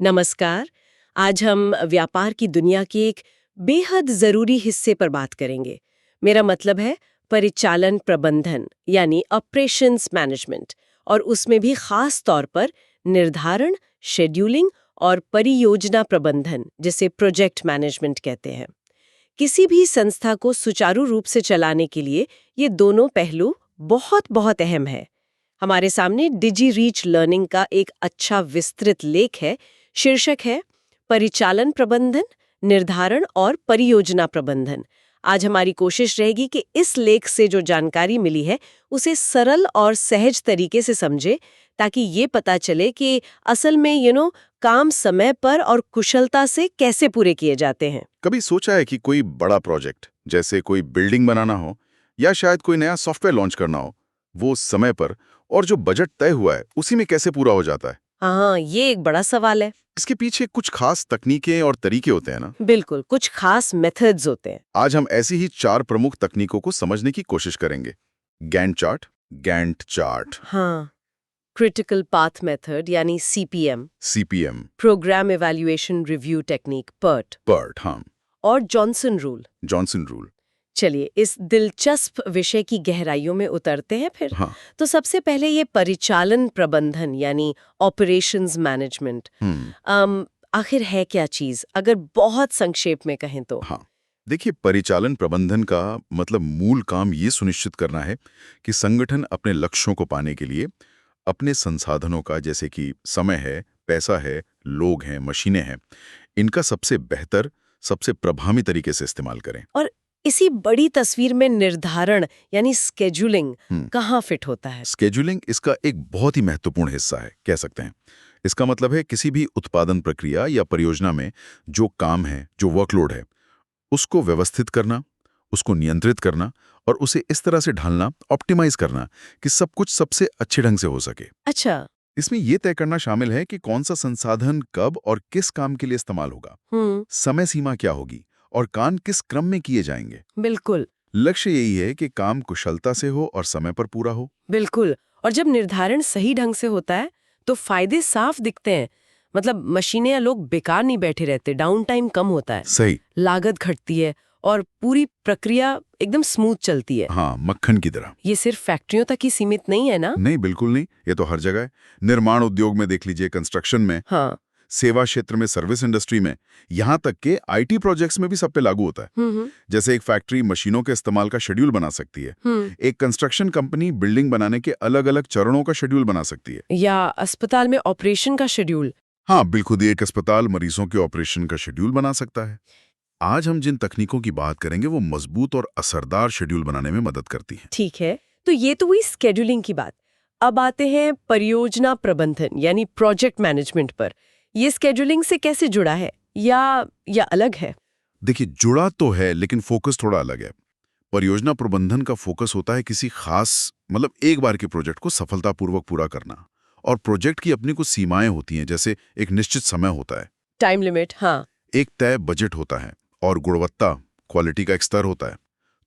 नमस्कार। आज हम व्यापार की दुनिया के एक बेहद जरूरी हिस्से पर बात करेंगे। मेरा मतलब है परिचालन प्रबंधन यानी ऑपरेशंस मैनेजमेंट, और उसमें भी खास तौर पर निर्धारण, शेड्यूलिंग और परियोजना प्रबंधन, जिसे प्रोजेक्ट मैनेजमेंट कहते हैं। किसी भी संस्था को सुचारू रूप से चलाने के लिए ये दोनों पहलू बहुत बहुत अहम है। हमारे सामने डिजी रीच लर्निंग का एक अच्छा विस्तृत लेख है। शीर्षक है परिचालन प्रबंधन, निर्धारण और परियोजना प्रबंधन। आज हमारी कोशिश रहेगी कि इस लेख से जो जानकारी मिली है उसे सरल और सहज तरीके से समझे, ताकि ये पता चले कि असल में काम समय पर और कुशलता से कैसे पूरे किए जाते हैं। कभी सोचा है कि कोई बड़ा प्रोजेक्ट जैसे कोई बिल्डिंग बनाना हो या शायद कोई नया सॉफ्टवेयर लॉन्च करना हो, वो समय पर और जो बजट तय हुआ है उसी में कैसे पूरा हो जाता है? हाँ, ये एक बड़ा सवाल है। इसके पीछे कुछ खास तकनीकें और तरीके होते हैं ना। बिल्कुल, कुछ खास मेथड्स होते हैं। आज हम ऐसी ही 4 प्रमुख तकनीकों को समझने की कोशिश करेंगे। गैंट चार्ट, हाँ, क्रिटिकल पाथ मेथड यानी CPM, CPM, program evaluation review technique PERT, PERT, हाँ, और जॉनसन रूल। जॉनसन रूल, चलिए इस दिलचस्प विषय की गहराइयों में उतरते हैं फिर। हाँ, तो सबसे पहले ये परिचालन प्रबंधन यानी ऑपरेशंस मैनेजमेंट। आखिर है क्या चीज, अगर बहुत संक्षेप में कहें तो? हाँ। देखिए, परिचालन प्रबंधन का मतलब मूल काम ये सुनिश्चित करना है कि संगठन अपने लक्ष्यों को पाने के लिए अपने संसाधनों का, जैसे कि समय है, पैसा है, लोग हैं, मशीनें हैं, इनका सबसे बेहतर, सबसे प्रभावी तरीके से इस्तेमाल करें। और इसी बड़ी तस्वीर में निर्धारण यानी स्केड्यूलिंग हम्म, कहाँ फिट होता है? स्केड्यूलिंग इसका एक बहुत ही महत्वपूर्ण हिस्सा है, कह सकते हैं। इसका मतलब है किसी भी उत्पादन प्रक्रिया या परियोजना में जो काम है, जो वर्कलोड है, उसको व्यवस्थित करना, उसको नियंत्रित करना और उसे इस तरह से ढालना, ऑप्टिमाइज करना कि सब कुछ सबसे अच्छे ढंग से हो सके। अच्छा। इसमें यह तय करना शामिल है कि कौन सा संसाधन कब और किस काम के लिए इस्तेमाल होगा, समय सीमा क्या होगी और काम किस क्रम में किए जाएंगे। बिल्कुल। लक्ष्य यही है कि काम कुशलता से हो और समय पर पूरा हो। बिल्कुल। और जब निर्धारण सही ढंग से होता है तो फायदे साफ दिखते हैं। मतलब मशीनें या लोग बेकार नहीं बैठे रहते, डाउन टाइम कम होता है, सही। लागत घटती है और पूरी प्रक्रिया एकदम स्मूथ चलती है। हाँ, मक्खन की तरह। ये सिर्फ फैक्ट्रियों तक ही सीमित नहीं है ना? नहीं, बिल्कुल नहीं, ये तो हर जगह है। निर्माण उद्योग में देख लीजिए, कंस्ट्रक्शन में, हाँ। सेवा क्षेत्र में, सर्विस इंडस्ट्री में, यहाँ तक के आईटी प्रोजेक्ट्स में भी सब पे लागू होता है। जैसे एक फैक्ट्री मशीनों के इस्तेमाल का शेड्यूल बना सकती है, एक कंस्ट्रक्शन कंपनी बिल्डिंग बनाने के अलग अलग चरणों का शेड्यूल बना सकती है, या अस्पताल में ऑपरेशन का शेड्यूल। हाँ बिल्कुल, एक अस्पताल मरीजों के ऑपरेशन का शेड्यूल बना सकता है। आज हम जिन तकनीकों की बात करेंगे वो मजबूत और असरदार शेड्यूल बनाने में मदद करती हैं। ठीक है, तो ये तो हुई स्केड्यूलिंग की बात। अब आते हैं परियोजना प्रबंधन यानी प्रोजेक्ट मैनेजमेंट पर। ये स्केड्यूलिंग से कैसे जुड़ा है या अलग है? देखिए, जुड़ा तो है लेकिन फोकस थोड़ा अलग है। परियोजना प्रबंधन का फोकस होता है किसी खास, मतलब एक बार के प्रोजेक्ट को सफलतापूर्वक पूरा करना, और प्रोजेक्ट की अपनी कुछ सीमाएं होती हैं, जैसे एक निश्चित समय होता है, टाइम लिमिट, हाँ। एक तय बजट होता है और गुणवत्ता, क्वालिटी का एक स्तर होता है।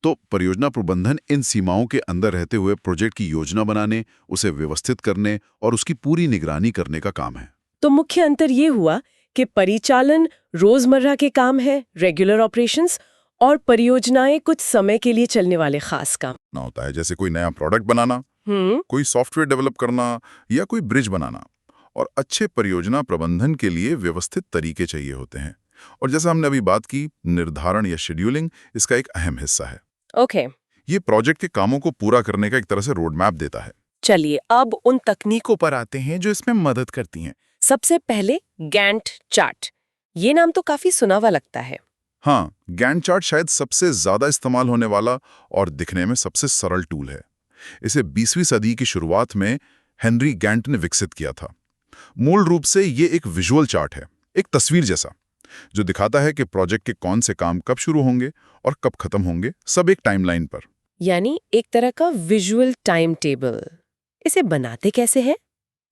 तो परियोजना प्रबंधन इन सीमाओं के अंदर रहते हुए प्रोजेक्ट की योजना बनाने, उसे व्यवस्थित करने और उसकी पूरी निगरानी करने का काम है। तो मुख्य अंतर ये हुआ कि परिचालन रोजमर्रा के काम है, रेगुलर ऑपरेशंस, और परियोजनाएं कुछ समय के लिए चलने वाले खास काम ना होता है, जैसे कोई नया प्रोडक्ट बनाना, कोई सॉफ्टवेयर डेवलप करना या कोई ब्रिज बनाना। और अच्छे परियोजना प्रबंधन के लिए व्यवस्थित तरीके चाहिए होते हैं। और जैसा हमने अभी बात की, निर्धारण या शेड्यूलिंग इसका एक अहम हिस्सा है। ओके। ये प्रोजेक्ट के कामों को पूरा करने का एक तरह से रोड मैप देता है। चलिए अब उन तकनीकों पर आते हैं जो इसमें मदद करती हैं। सबसे पहले गैंट चार्ट। ये नाम तो काफी सुना हुआ लगता है। हाँ, गैंट चार्ट शायद सबसे ज्यादा इस्तेमाल होने वाला और दिखने में सबसे सरल टूल है। इसे 20वीं सदी की शुरुआत में हेनरी गैंट ने विकसित किया था। मूल रूप से ये एक विजुअल चार्ट है, एक तस्वीर जैसा, जो दिखाता है कि प्रोजेक्ट के कौन से काम कब शुरू होंगे और कब खत्म होंगे, सब एक टाइमलाइन पर। यानी एक तरह का विजुअल टाइम टेबल। इसे बनाते कैसे हैं?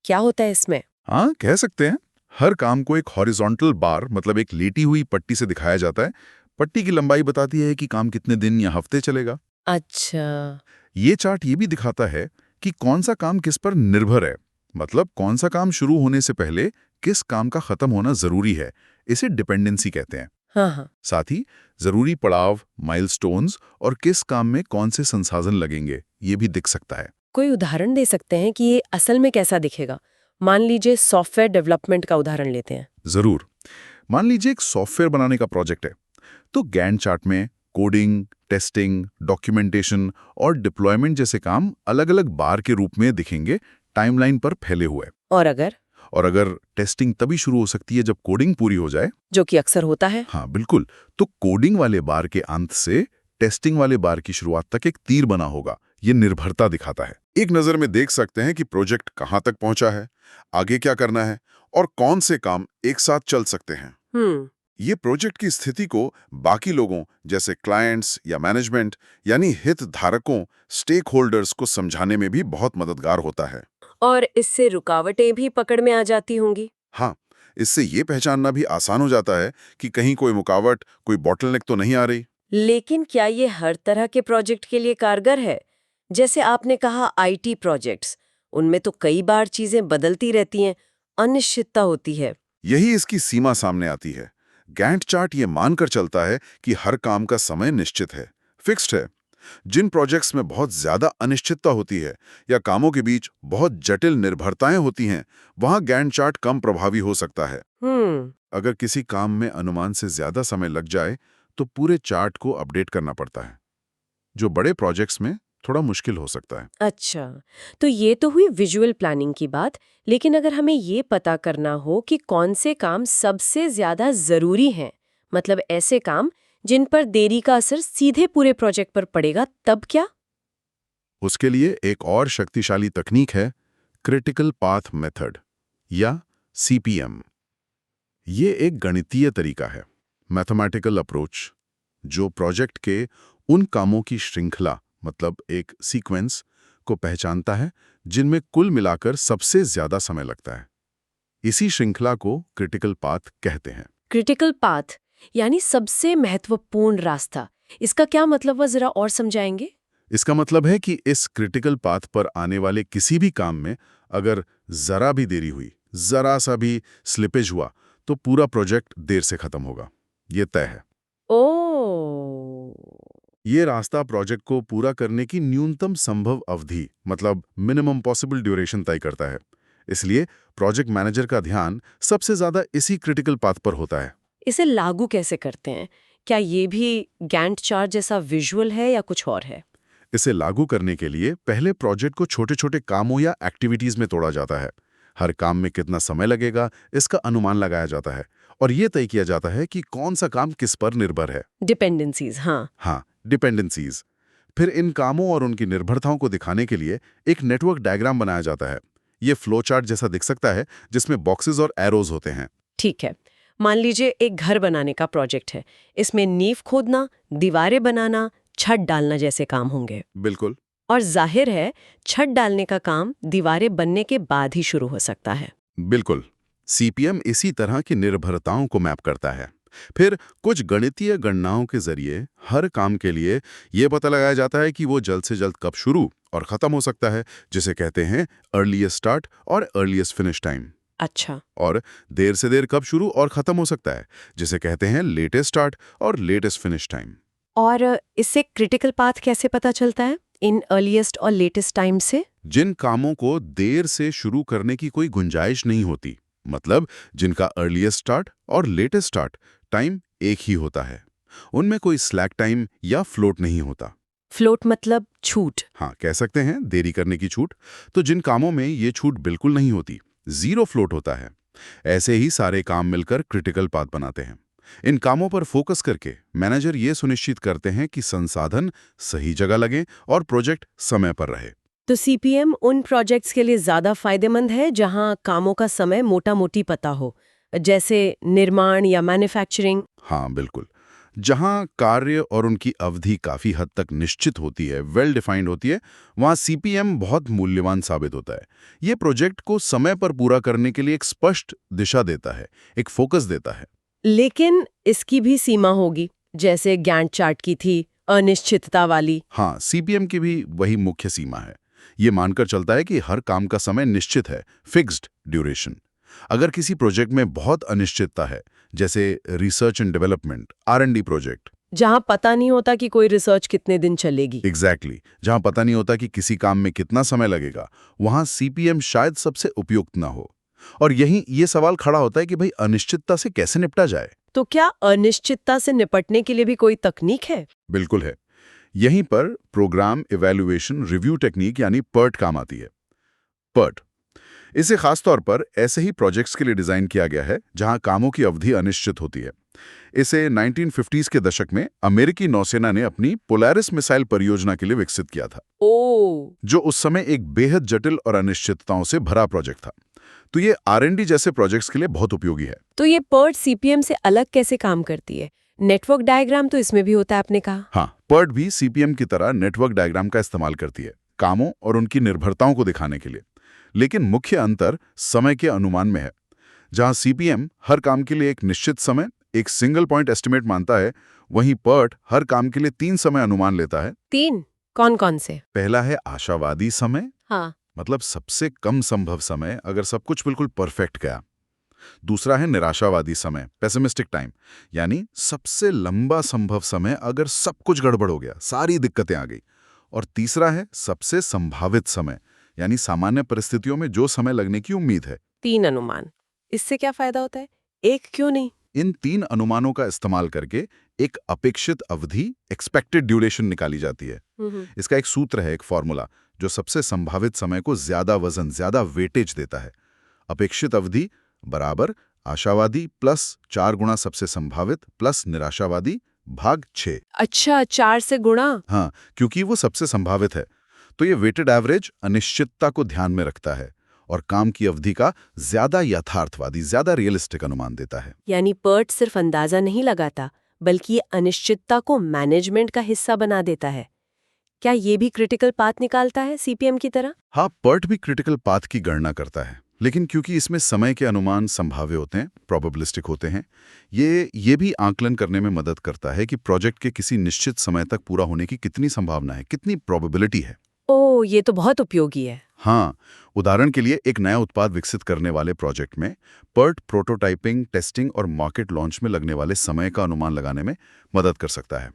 क्या होता है इसमें? हाँ, कह सकते हैं। हर काम को एक हॉरिजॉन्टल बार, मतलब एक लेटी हुई पट्टी से दिखाया जाता है। पट्टी की लंबाई बताती है कि काम कितने दिन या हफ्ते चलेगा। अच्छा। ये चार्ट ये भी दिखाता है कि कौन सा काम किस पर निर्भर है। मतलब कौन सा काम शुरू होने से पहले किस काम का खत्म होना जरूरी है, इसे डिपेंडेंसी कहते हैं। हाँ हाँ। साथ ही जरूरी पड़ाव, माइलस्टोन्स और किस काम में कौन से संसाधन लगेंगे, ये भी दिख सकता है। कोई उदाहरण दे सकते हैं कि ये असल में कैसा दिखेगा? मान लीजिए सॉफ्टवेयर डेवलपमेंट का उदाहरण लेते हैं। जरूर। मान लीजिए एक सॉफ्टवेयर बनाने का प्रोजेक्ट है, तो गैंट चार्ट में कोडिंग, टेस्टिंग, डॉक्यूमेंटेशन और डिप्लॉयमेंट जैसे काम अलग-अलग बार के रूप में दिखेंगे, टाइमलाइन पर फैले हुए। और अगर टेस्टिंग तभी शुरू हो सकती है जब कोडिंग पूरी हो जाए, जो कि अक्सर होता है। हाँ बिल्कुल, तो कोडिंग वाले बार के अंत से टेस्टिंग वाले बार की शुरुआत तक एक तीर बना होगा। ये निर्भरता दिखाता है। एक नजर में देख सकते हैं कि प्रोजेक्ट कहां तक पहुंचा है, आगे क्या करना है और कौन से काम एक साथ चल सकते हैं। ये प्रोजेक्ट की स्थिति को बाकी लोगों जैसे क्लाइंट्स या मैनेजमेंट यानी हितधारकों, स्टेक होल्डर्स को समझाने में भी बहुत मददगार होता है। और इससे रुकावटें भी पकड़ में आ जाती होंगी। हाँ, इससे ये पहचानना भी आसान हो जाता है कि कहीं कोई रुकावट, कोई बॉटलनेक तो नहीं आ रही। लेकिन क्या ये हर तरह के प्रोजेक्ट के लिए कारगर है? जैसे आपने कहा आईटी प्रोजेक्ट्स, उनमें तो कई बार चीजें बदलती रहती हैं, अनिश्चितता होती है। यही इसकी सीमा सामने आती है। गैंट चार्ट ये मानकर चलता है कि हर काम का समय निश्चित है, फिक्स्ड है। जिन प्रोजेक्ट्स में बहुत ज्यादा अनिश्चितता होती है या कामों के बीच बहुत जटिल निर्भरताएं होती हैं, वहां गैंट चार्ट कम प्रभावी हो सकता है। अगर किसी काम में अनुमान से ज्यादा समय लग जाए, तो पूरे चार्ट को अपडेट करना पड़ता है, जो बड़े प्रोजेक्ट्स में थोड़ा मुश्किल हो सकता है। अच्छा, तो ये तो हुई विजुअल प्लानिंग की बात, लेकिन अगर हमें ये पता करना हो कि कौन से काम सबसे ज्यादा जरूरी हैं, मतलब ऐसे काम जिन पर देरी का असर सीधे पूरे प्रोजेक्ट पर पड़ेगा, तब क्या? उसके लिए एक और शक्तिशाली तकनीक है, क्रिटिकल पाथ मेथड या सीपीएम। ये एक गणितीय तरीका है, मैथमेटिकल अप्रोच, जो प्रोजेक्ट के उन कामों की श्रृंखला, मतलब एक सीक्वेंस को पहचानता है जिनमें कुल मिलाकर सबसे ज्यादा समय लगता है। इसी श्रृंखला को क्रिटिकल पाथ कहते हैं। क्रिटिकल पाथ यानी सबसे महत्वपूर्ण रास्ता। इसका क्या मतलब है, जरा और समझाएंगे? इसका मतलब है कि इस क्रिटिकल पाथ पर आने वाले किसी भी काम में अगर जरा भी देरी हुई, जरा सा भी स्लिपेज हुआ, तो पूरा प्रोजेक्ट देर से खत्म होगा। ये तय है। ओ, ये रास्ता प्रोजेक्ट को पूरा करने की न्यूनतम संभव अवधि, मतलब मिनिमम पॉसिबल ड्यूरेशन तय करता है। इसलिए प्रोजेक्ट मैनेजर का ध्यान सबसे ज्यादा इसी क्रिटिकल पाथ पर होता है। इसे लागू कैसे करते हैं? क्या ये भी गैंट चार्ट जैसा विजुअल है या कुछ और है? इसे लागू करने के लिए पहले प्रोजेक्ट को छोटे-छोटे कामों या एक्टिविटीज में तोड़ा जाता है। हर काम में कितना समय लगेगा, इसका अनुमान लगाया जाता है और ये तय किया जाता है कि कौन सा काम किस पर निर्भर है। डिपेंडेंसीज, हाँ, डिपेंडेंसीज। फिर इन कामों और उनकी निर्भरताओं को दिखाने के लिए एक नेटवर्क डायग्राम बनाया जाता है। ये फ्लो चार्ट जैसा दिख सकता है, जिसमें बॉक्सेस और एरोज होते हैं। ठीक है। मान लीजिए एक घर बनाने का प्रोजेक्ट है। इसमें नींव खोदना, दीवारें बनाना, छत डालना जैसे काम होंगे। बिल्कुल। और जाहिर है, छत डालने का काम दीवारें बनने के बाद ही शुरू हो सकता है। बिल्कुल। सीपीएम इसी तरह की निर्भरताओं को मैप करता है। फिर कुछ गणितीय गणनाओं के जरिए हर काम के लिए यह पता लगाया जाता है कि वो जल्द से जल्द कब शुरू और खत्म हो सकता है, जिसे कहते हैं अर्लीस्ट स्टार्ट और अर्लीस्ट फिनिश टाइम। अच्छा। और देर से देर कब शुरू और खत्म हो सकता है, जिसे कहते हैं लेटेस्ट स्टार्ट और लेटेस्ट फिनिश टाइम। और इससे क्रिटिकल पाथ कैसे पता चलता है, इन अर्लीस्ट और लेटेस्ट टाइम से? जिन कामों को देर से शुरू करने की कोई गुंजाइश नहीं होती, मतलब जिनका अर्लीस्ट स्टार्ट और लेटेस्ट स्टार्ट टाइम एक ही होता है, उनमें कोई स्लैक टाइम या फ्लोट नहीं होता। फ्लोट मतलब छूट? हाँ, कह सकते हैं देरी करने की छूट। तो जिन कामों में ये छूट बिल्कुल नहीं होती, जीरो फ्लोट होता है। ऐसे ही सारे काम मिलकर क्रिटिकल पाथ बनाते हैं। इन कामों पर फोकस करके मैनेजर ये सुनिश्चित करते हैं कि संसाधन सही जगह लगे और प्रोजेक्ट समय पर रहे। तो सीपीएम उन प्रोजेक्ट्स के लिए ज्यादा फायदेमंद है जहां कामों का समय मोटा-मोटी पता हो, जैसे निर्माण या मैन्युफैक्चरिंग? हाँ बिल्कुल। जहां कार्य और उनकी अवधि काफी हद तक निश्चित होती है, वेल डिफाइंड होती है, वहां सीपीएम बहुत मूल्यवान साबित होता है। ये प्रोजेक्ट को समय पर पूरा करने के लिए एक स्पष्ट दिशा देता है, एक फोकस देता है। लेकिन इसकी भी सीमा होगी, जैसे गैंट चार्ट की थी, अनिश्चितता वाली। हाँ, सीपीएम की भी वही मुख्य सीमा है। ये मानकर चलता है कि हर काम का समय निश्चित है, फिक्स्ड ड्यूरेशन। अगर किसी प्रोजेक्ट में बहुत अनिश्चितता है, जैसे research and development, R&D project, जहां पता नहीं होता कि कोई रिसर्च कितने दिन चलेगी। एग्जैक्टली जहां पता नहीं होता कि किसी काम में कितना समय लगेगा, वहां CPM शायद सबसे उपयुक्त ना हो। और यही ये सवाल खड़ा होता है कि भाई अनिश्चितता से कैसे निपटा जाए। तो क्या अनिश्चितता से निपटने के लिए भी कोई तकनीक है? बिल्कुल है। यहीं पर प्रोग्राम इवैल्यूएशन रिव्यू टेक्निक यानी PERT काम आती है। PERT इसे खासतौर पर ऐसे ही प्रोजेक्ट्स के लिए डिजाइन किया गया है जहां कामों की अवधि अनिश्चित होती है। इसे 1950s के दशक में अमेरिकी नौसेना ने अपनी पोलैरिस मिसाइल परियोजना के लिए विकसित किया था, जो उस समय एक बेहद जटिल और अनिश्चितताओं से भरा प्रोजेक्ट था। तो ये R&D जैसे प्रोजेक्ट्स के लिए बहुत उपयोगी है। तो ये PERT CPM से अलग कैसे काम करती है? नेटवर्क डायग्राम तो इसमें भी होता है, आपने कहा। हाँ, PERT भी CPM की तरह नेटवर्क डायग्राम का इस्तेमाल करती है, कामों और उनकी निर्भरताओं को दिखाने के लिए। लेकिन मुख्य अंतर समय के अनुमान में है। जहां CPM हर काम के लिए एक निश्चित समय, एक सिंगल पॉइंट एस्टिमेट मानता है, वहीं PERT हर काम के लिए 3 समय अनुमान लेता है। 3? कौन कौन से? पहला है आशावादी समय, हाँ। मतलब सबसे कम संभव समय अगर सब कुछ बिल्कुल परफेक्ट गया। दूसरा है निराशावादी समय, पेसिमिस्टिक टाइम, यानी सबसे लंबा संभव समय अगर सब कुछ गड़बड़ हो गया, सारी दिक्कतें आ गई। और तीसरा है सबसे संभावित समय, यानी सामान्य परिस्थितियों में जो समय लगने की उम्मीद है। 3 अनुमान। इससे क्या फायदा होता है? एक क्यों नहीं? इन 3 अनुमानों का इस्तेमाल करके एक अपेक्षित अवधि, एक्सपेक्टेड ड्यूरेशन निकाली जाती है। इसका एक सूत्र है, एक फॉर्मूला, जो सबसे संभावित समय को ज्यादा वजन, ज्यादा वेटेज देता है। अपेक्षित अवधि बराबर आशावादी प्लस 4 गुणा सबसे संभावित प्लस निराशावादी भाग 6। अच्छा, 4 से गुणा? हाँ, क्योंकि वो सबसे संभावित है। तो ये वेटेड एवरेज अनिश्चितता को ध्यान में रखता है और काम की अवधि का ज्यादा यथार्थवादी, ज्यादा रियलिस्टिक अनुमान देता है। यानी PERT सिर्फ अंदाजा नहीं लगाता, बल्कि ये अनिश्चितता को मैनेजमेंट का हिस्सा बना देता है। क्या ये भी क्रिटिकल पाथ निकालता है CPM की तरह? हाँ, PERT भी क्रिटिकल पाथ की गणना करता है, लेकिन क्योंकि इसमें समय के अनुमान संभाव्य होते हैं, प्रोबेबिलिस्टिक होते हैं, ये भी आकलन करने में मदद करता है कि प्रोजेक्ट के किसी निश्चित समय तक पूरा होने की कितनी संभावना है, कितनी प्रोबेबिलिटी है। ओह, ये तो बहुत उपयोगी है। हाँ, उदाहरण के लिए एक नया उत्पाद विकसित करने वाले प्रोजेक्ट में PERT प्रोटोटाइपिंग, टेस्टिंग और मार्केट लॉन्च में लगने वाले समय का अनुमान लगाने में मदद कर सकता है।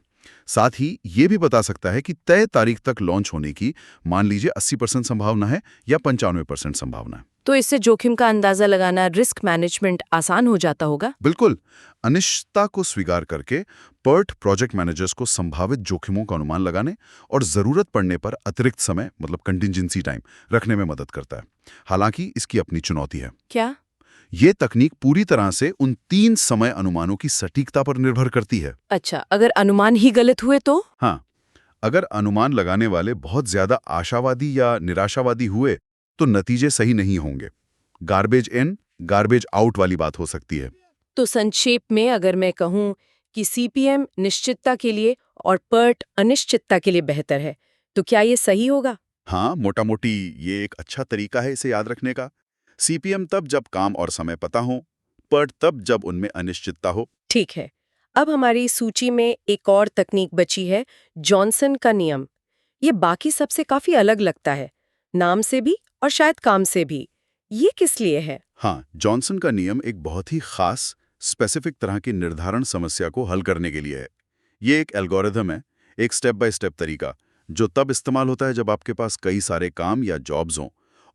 साथ ही ये भी बता सकता है कि तय तारीख तक लॉन्च होने की मान लीजिए 80% संभावना है या 95% संभावना है। तो इससे जोखिम का अंदाजा लगाना, रिस्क मैनेजमेंट आसान हो जाता होगा। बिल्कुल, अनिश्चितता को स्वीकार करके PERT प्रोजेक्ट मैनेजर्स को संभावित जोखिमों का अनुमान लगाने और जरूरत पड़ने पर अतिरिक्त समय, मतलब कंटिंजेंसी टाइम, रखने में मदद करता है। हालांकि इसकी अपनी चुनौती है। क्या? ये तकनीक पूरी तरह से उन 3 समय अनुमानों की सटीकता पर निर्भर करती है। अच्छा, अगर अनुमान ही गलत हुए तो? हाँ, अगर अनुमान लगाने वाले बहुत ज्यादा आशावादी या निराशावादी हुए तो नतीजे सही नहीं होंगे। गार्बेज इन, गार्बेज आउट वाली बात हो सकती है। तो संक्षेप में अगर मैं कहूँ कि CPM निश्चितता के लिए और PERT अनिश्चितता के लिए बेहतर है, तो क्या ये सही होगा? हाँ, मोटा मोटी ये एक अच्छा तरीका है इसे याद रखने का। CPM तब जब काम और समय पता हो, PERT तब जब उनमें अनिश्चितता हो। ठीक है। अब हमारी सूची में एक और तकनीक बची है, जॉनसन का नियम। ये बाकी सबसे काफी अलग लगता है, नाम से भी और शायद काम से भी। ये किस लिए है? हाँ, जॉनसन का नियम एक बहुत ही खास, स्पेसिफिक तरह की निर्धारण समस्या को हल करने के लिए है। ये एक एल्गोरिथम है, एक स्टेप बाय स्टेप तरीका, जो तब इस्तेमाल होता है जब आपके पास कई सारे काम या जॉब्स हों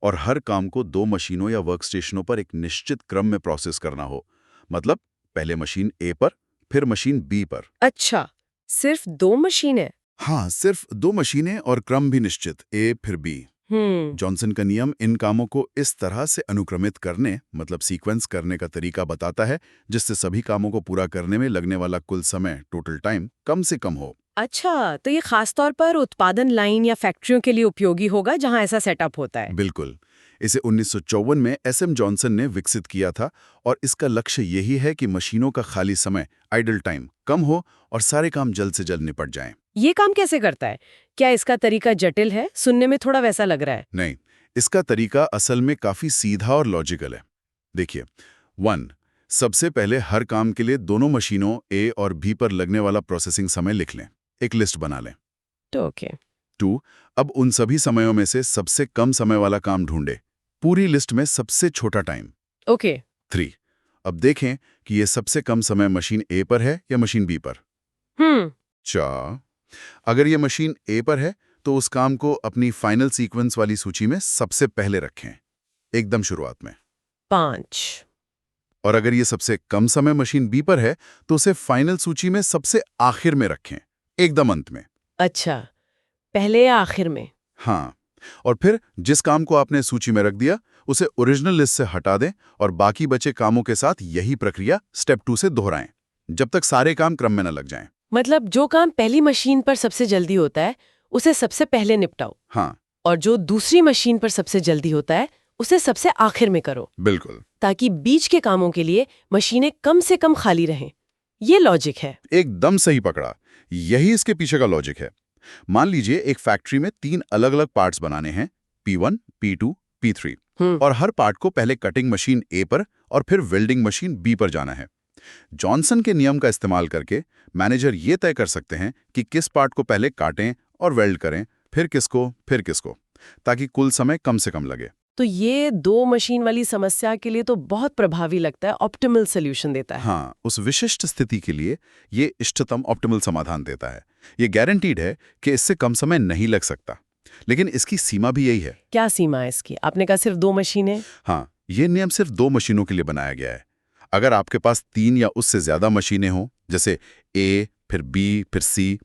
और हर काम को 2 मशीनों या वर्कस्टेशनों पर एक निश्चित क्रम में प्रोसेस करना हो। मतलब पहले मशीन A पर, फिर मशीन B पर। अच्छा, सिर्फ 2 मशीनें? हाँ, सिर्फ 2 मशीनें और क्रम भी निश्चित, A फिर B। जॉनसन का नियम इन कामों को इस तरह से अनुक्रमित करने, मतलब सीक्वेंस करने का तरीका बताता है, जिससे सभी कामों को पूरा करने में लगने वाला कुल समय, टोटल टाइम, कम से कम हो। अच्छा, तो ये खासतौर पर उत्पादन लाइन या फैक्ट्रियों के लिए उपयोगी होगा जहां ऐसा सेटअप होता है। बिल्कुल। इसे 1954 में SM जॉनसन ने विकसित किया था और इसका लक्ष्य यही है कि मशीनों का खाली समय, आइडल टाइम, कम हो और सारे काम जल्द से जल्द निपट जाएं। ये काम कैसे करता है? क्या इसका तरीका जटिल है? सुनने में थोड़ा वैसा लग रहा है। नहीं, इसका तरीका असल में काफी सीधा और लॉजिकल है। देखिए, 1. सबसे पहले हर काम के लिए दोनों मशीनों A और B पर लगने वाला प्रोसेसिंग समय लिख लें, एक लिस्ट बना लें। तो ओके। 2, अब उन सभी समयों में से सबसे कम समय वाला काम ढूंढे। पूरी लिस्ट में सबसे छोटा टाइम। ओके। 3, अब देखें कि ये सबसे कम समय मशीन ए पर है या मशीन बी पर। 4, अगर ये मशीन ए पर है तो उस काम को अपनी फाइनल सीक्वेंस वाली सूची में सबसे पहले रखें, एकदम शुरुआत में। 5। और अगर ये सबसे कम समय मशीन बी पर है तो उसे फाइनल सूची में सबसे आखिर में रखें, एकदम अंत में। अच्छा, पहले या आखिर में? हाँ, और फिर जिस काम को आपने सूची में रख दिया उसे ओरिजिनल लिस्ट से हटा दें और बाकी बचे कामों के साथ यही प्रक्रिया स्टेप 2 से दोहराएं, जब तक सारे काम क्रम में न लग जाएं। मतलब जो काम पहली मशीन पर सबसे जल्दी होता है उसे सबसे पहले निपटाओ। हाँ, और जो दूसरी मशीन पर सबसे जल्दी होता है उसे सबसे आखिर में करो, बिल्कुल। ताकि बीच के कामों के लिए मशीनें कम से कम खाली रहें। ये लॉजिक है। एकदम सही पकड़ा, यही इसके पीछे का लॉजिक है। मान लीजिए एक फैक्ट्री में 3 अलग-अलग पार्ट्स बनाने हैं, P1, P2, P3, और हर पार्ट को पहले कटिंग मशीन ए पर और फिर वेल्डिंग मशीन बी पर जाना है। जॉनसन के नियम का इस्तेमाल करके मैनेजर ये तय कर सकते हैं कि किस पार्ट को पहले काटें और वेल्ड करें, फिर किसको, ताकि कुल समय कम से कम लगे। तो ये 2 मशीन वाली समस्या के लिए तो बहुत प्रभावी लगता है, ऑप्टिमल सॉल्यूशन देता है। हाँ, उस विशिष्ट स्थिति के लिए ये इष्टतम ऑप्टिमल समाधान देता है। ये गारंटीड है कि इससे कम समय नहीं लग सकता, लेकिन इसकी सीमा भी यही है। क्या सीमा है इसकी? आपने कहा सिर्फ 2 मशीनें? हाँ, ये नियम सिर्फ 2 मशीनों के लिए बनाया गया है। अगर आपके पास 3 या उससे ज्यादा मशीनें हों, जैसे ए, फिर बी, फिर सी,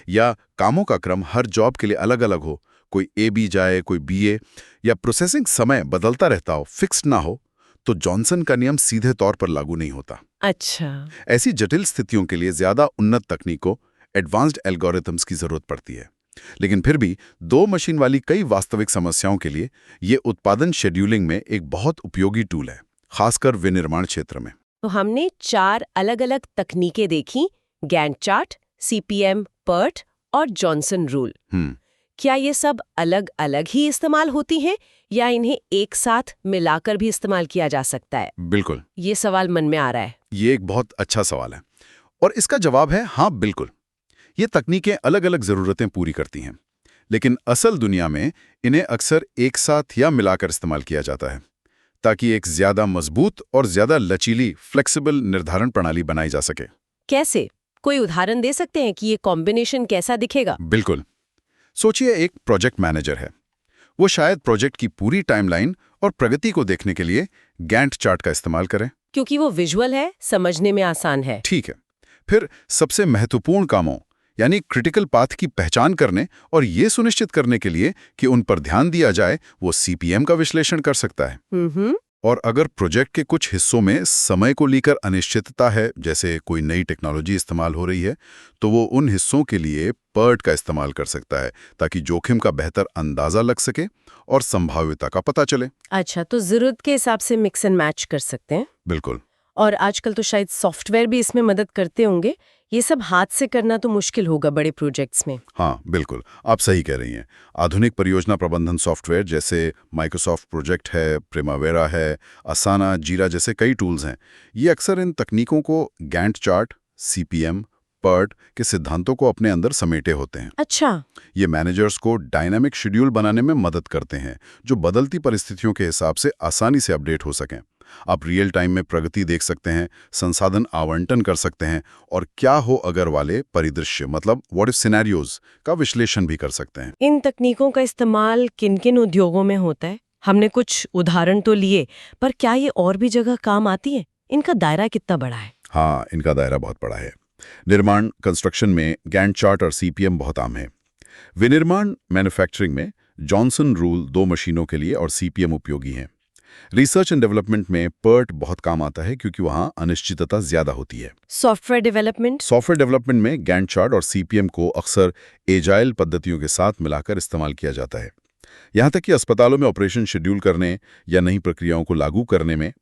या कामों का क्रम हर जॉब के लिए अलग-अलग हो, कोई ए बी जाए, कोई बी ए, या प्रोसेसिंग समय बदलता रहता हो, फिक्स्ड ना हो, तो जॉनसन का नियम सीधे तौर पर लागू नहीं होता। अच्छा। ऐसी जटिल स्थितियों के लिए ज्यादा उन्नत तकनीकों, एडवांस्ड एल्गोरिथम्स की जरूरत पड़ती है। लेकिन फिर भी 2 मशीन वाली कई वास्तविक समस्याओं के लिए ये उत्पादन शेड्यूलिंग में एक बहुत उपयोगी टूल है, खासकर विनिर्माण क्षेत्र में। तो हमने 4 अलग-अलग तकनीकें देखी, गैंट चार्ट, सीपीएम, पर्ट और जॉनसन रूल। क्या ये सब अलग-अलग ही इस्तेमाल होती हैं या इन्हें एक साथ मिलाकर भी इस्तेमाल किया जा सकता है? बिल्कुल, ये सवाल मन में आ रहा है। ये एक बहुत अच्छा सवाल है और इसका जवाब है हाँ, बिल्कुल। ये तकनीकें अलग-अलग जरूरतें पूरी करती हैं, लेकिन असल दुनिया में इन्हें अक्सर एक साथ या मिलाकर इस्तेमाल किया जाता है, ताकि एक ज्यादा मजबूत और ज्यादा लचीली, फ्लेक्सिबल निर्धारण प्रणाली बनाई जा सके। कैसे? कोई उदाहरण दे सकते हैं कि ये कॉम्बिनेशन कैसा दिखेगा? बिल्कुल। सोचिए एक प्रोजेक्ट मैनेजर है। वो शायद प्रोजेक्ट की पूरी टाइमलाइन और प्रगति को देखने के लिए गैंट चार्ट का इस्तेमाल करें। क्योंकि वो विजुअल है, समझने में आसान है। ठीक है। फिर सबसे महत्वपूर्ण कामों यानी क्रिटिकल पाथ की पहचान करने और ये सुनिश्चित करने के लिए कि उन पर ध्यान दिया जाए, वो सीपीएम का विश्लेषण कर सकता है। और अगर प्रोजेक्ट के कुछ हिस्सों में समय को लेकर अनिश्चितता है, जैसे कोई नई टेक्नोलॉजी इस्तेमाल हो रही है, तो वो उन हिस्सों के लिए पर्ट का इस्तेमाल कर सकता है, ताकि जोखिम का बेहतर अंदाजा लग सके और संभाव्यता का पता चले। अच्छा, तो जरूरत के हिसाब से मिक्स एंड मैच कर सकते हैं। बिल्कुल। और आजकल तो शायद सॉफ्टवेयर भी इसमें मदद करते होंगे। ये सब हाथ से करना तो मुश्किल होगा बड़े प्रोजेक्ट्स में। हाँ, बिल्कुल, आप सही कह रही हैं। आधुनिक परियोजना प्रबंधन सॉफ्टवेयर जैसे माइक्रोसॉफ्ट प्रोजेक्ट है, प्रिमावेरा है, असाना, जीरा जैसे कई टूल्स हैं। ये अक्सर इन तकनीकों को गैंट चार्ट, सीपीएम, पर्ट के सिद्धांतों को अपने अंदर समेटे होते हैं। अच्छा। ये मैनेजर्स को डायनामिक शेड्यूल बनाने में मदद करते हैं, जो बदलती परिस्थितियों के हिसाब से आसानी से अपडेट हो सकें। आप रियल टाइम में प्रगति देख सकते हैं, संसाधन आवंटन कर सकते हैं और क्या हो अगर वाले परिदृश्य, मतलब व्हाट इफ सिनेरियोज का विश्लेषण भी कर सकते हैं। इन तकनीकों का इस्तेमाल किन-किन उद्योगों में होता है? हमने कुछ उदाहरण तो लिए, पर क्या ये और भी जगह काम आती है? इनका दायरा कितना बड़ा है? हाँ, इनका दायरा बहुत बड़ा है। निर्माण, कंस्ट्रक्शन में गैंट चार्ट और सीपीएम बहुत आम है। विनिर्माण, मैन्युफैक्चरिंग में जॉनसन रूल 2 मशीनों के लिए और सीपीएम उपयोगी हैं। रिसर्च एंड डेवलपमेंट में पर्ट बहुत काम आता है, क्योंकि वहां अनिश्चितता ज्यादा होती है। सॉफ्टवेयर डेवलपमेंट में गैंट चार्ट और सीपीएम को अक्सर एजाइल पद्धतियों के साथ मिलाकर इस्तेमाल किया जाता है। यहां तक कि अस्पतालों में ऑपरेशन शेड्यूल करने या नई प्रक्रियाओं को लागू करने में,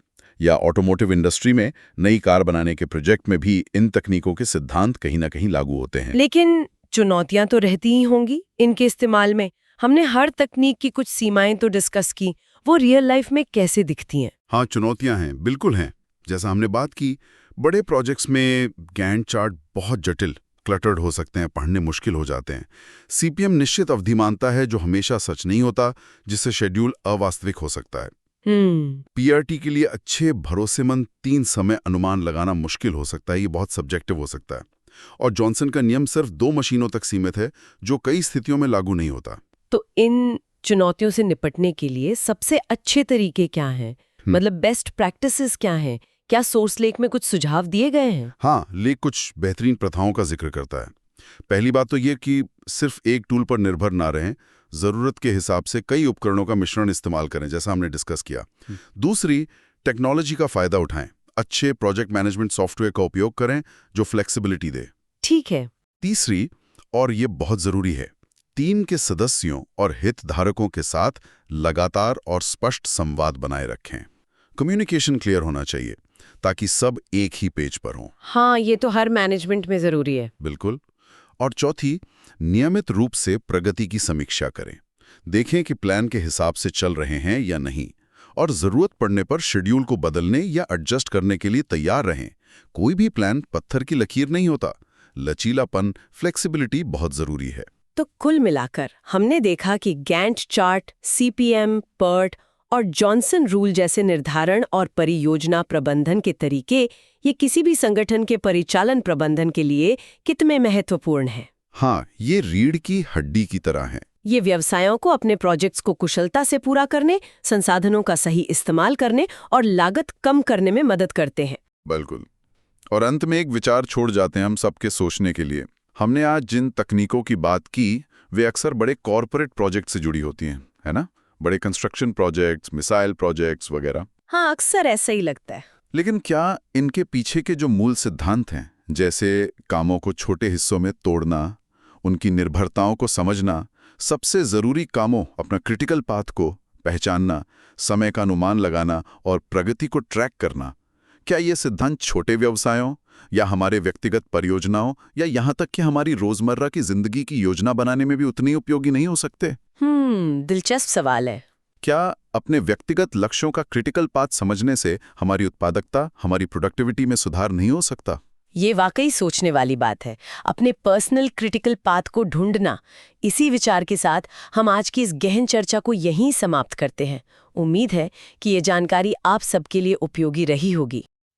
या ऑटोमोटिव इंडस्ट्री में नई कार बनाने के प्रोजेक्ट में भी इन तकनीकों के सिद्धांत कहीं ना कहीं लागू होते हैं। लेकिन चुनौतियां तो रहती ही होंगी इनके इस्तेमाल में। हमने हर तकनीक की कुछ सीमाएं तो डिस्कस की, वो रियल लाइफ में कैसे दिखती हैं? हाँ, चुनौतियां हैं, बिल्कुल हैं। जैसा हमने बात की, बड़े प्रोजेक्ट्स में गैंट चार्ट बहुत जटिल, क्लटर्ड हो सकते हैं, पढ़ने मुश्किल हो जाते हैं। सीपीएम निश्चित अवधि मानता है जो हमेशा सच नहीं होता, जिससे शेड्यूल अवास्तविक हो सकता है। पीआरटी के लिए अच्छे भरोसेमंद 3 समय अनुमान लगाना मुश्किल हो सकता है, ये बहुत सब्जेक्टिव हो सकता है। और जॉनसन का नियम सिर्फ 2 मशीनों तक सीमित है, जो कई स्थितियों में लागू नहीं होता। तो इन चुनौतियों से निपटने के लिए सबसे अच्छे तरीके क्या हैं? मतलब बेस्ट प्रैक्टिसेस क्या हैं? क्या सोर्स लेख में कुछ सुझाव दिए गए हैं? हाँ, लेख कुछ बेहतरीन प्रथाओं का जिक्र करता है। पहली बात तो ये कि सिर्फ एक टूल पर निर्भर ना रहें, ज़रूरत के हिसाब से कई उपकरणों का मिश्रण इस्तेमाल करें, जैसा हमने डिस्कस किया। दूसरी, टेक्नोलॉजी का फ़ायदा उठाएं। अच्छे प्रोजेक्ट मैनेजमेंट सॉफ्टवेयर का उपयोग करें जो फ्लेक्सिबिलिटी दे। ठीक है। तीसरी, और ये बहुत ज़रूरी है, टीम के सदस्यों और हितधारकों के साथ लगातार और स्पष्ट संवाद बनाए रखें। कम्युनिकेशन क्लियर होना चाहिए ताकि सब एक ही पेज पर हों। हाँ, ये तो हर मैनेजमेंट में ज़रूरी है। बिल्कुल। और चौथी, नियमित रूप से प्रगति की समीक्षा करें। देखें कि प्लान के हिसाब से चल रहे हैं या नहीं, और ज़रूरत पड़ने पर शेड्यूल को बदलने या एडजस्ट करने के लिए तैयार रहें। कोई भी प्लान पत्थर की लकीर नहीं होता। लचीलापन, फ्लेक्सिबिलिटी बहुत ज़रूरी है। तो कुल मिलाकर हमने देखा कि गैंट चार्ट, सीपीएम, पर्ट और जॉनसन रूल जैसे निर्धारण और परियोजना प्रबंधन के तरीके ये किसी भी संगठन के परिचालन प्रबंधन के लिए कितने महत्वपूर्ण हैं। हाँ, ये रीढ़ की हड्डी की तरह है। ये व्यवसायों को अपने प्रोजेक्ट्स को कुशलता से पूरा करने, संसाधनों का सही इस्तेमाल करने और लागत कम करने में मदद करते हैं। बिल्कुल। और अंत में एक विचार छोड़ जाते हैं हम सबके सोचने के लिए। हमने आज जिन तकनीकों की बात की, वे अक्सर बड़े कॉरपोरेट प्रोजेक्ट से जुड़ी होती हैं, है ना? बड़े कंस्ट्रक्शन प्रोजेक्ट्स, मिसाइल प्रोजेक्ट्स वगैरह। हाँ, अक्सर ऐसा ही लगता है। लेकिन क्या इनके पीछे के जो मूल सिद्धांत हैं, जैसे कामों को छोटे हिस्सों में तोड़ना, उनकी निर्भरताओं को समझना, सबसे ज़रूरी कामों, अपना क्रिटिकल पाथ को पहचानना, समय का अनुमान लगाना और प्रगति को ट्रैक करना, क्या ये सिद्धांत छोटे व्यवसायों या हमारे व्यक्तिगत परियोजनाओं या यहाँ तक कि हमारी रोजमर्रा की जिंदगी की योजना बनाने में भी उतनी उपयोगी नहीं हो सकते? दिलचस्प सवाल है। क्या अपने व्यक्तिगत लक्ष्यों का क्रिटिकल पाथ समझने से हमारी उत्पादकता, हमारी प्रोडक्टिविटी में सुधार नहीं हो सकता? ये वाकई सोचने वाली बात है। अपने पर्सनल क्रिटिकल पाथ को ढूंढना। इसी विचार के साथ हम आज की इस गहन चर्चा को यहीं समाप्त करते हैं। उम्मीद है कि ये जानकारी आप सबके लिए उपयोगी रही होगी।